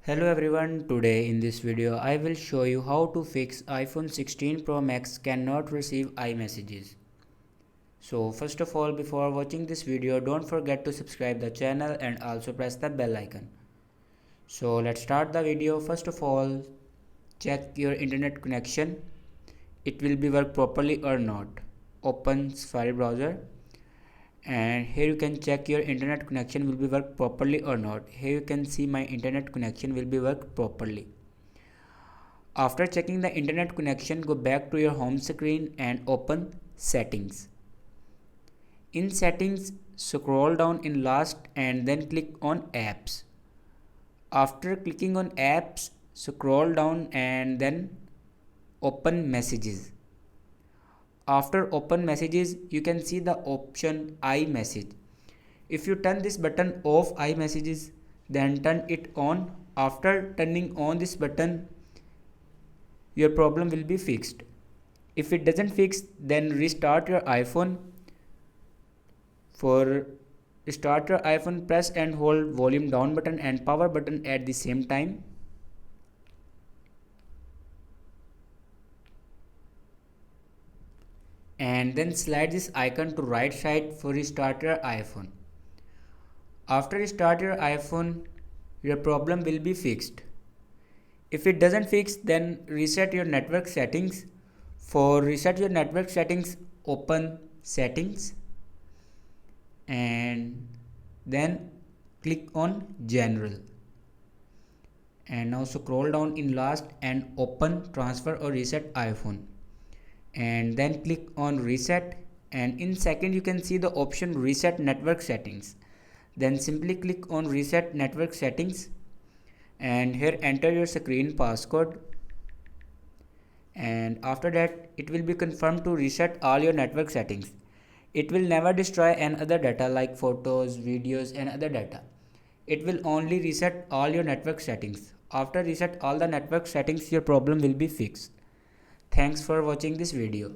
Hello everyone, today in this video I will show you how to fix iPhone 16 Pro Max cannot receive iMessages. So first of all, before watching this video, don't forget to subscribe the channel and also press the bell icon. So let's start the video. First of all, check your internet connection. It will be work properly or not. Open Safari browser and here you can check your internet connection will be work properly or not. Here you can see my internet connection will be work properly. After checking the internet connection, go back to your home screen and open settings. In settings, scroll down in last and then click on apps. After clicking on apps, scroll down and then open messages. After open messages, you can see the option iMessage. If you turn this button off iMessages, then turn it on. After turning on this button, your problem will be fixed. If it doesn't fix, then restart your iPhone. For restart your iPhone, press and hold volume down button and power button at the same time. And then slide this icon to right side for restart your iPhone. After restart your iPhone, your problem will be fixed. If it doesn't fix, then reset your network settings. For reset your network settings, open settings and then click on general. And now scroll down in last and open transfer or reset iPhone. And then click on reset, and in second you can see the option reset network settings. Then simply click on reset network settings and here enter your screen passcode, and after that it will be confirmed to reset all your network settings. It will never destroy any other data like photos, videos and other data. It will only reset all your network settings. After reset all the network settings, your problem will be fixed. Thanks for watching this video.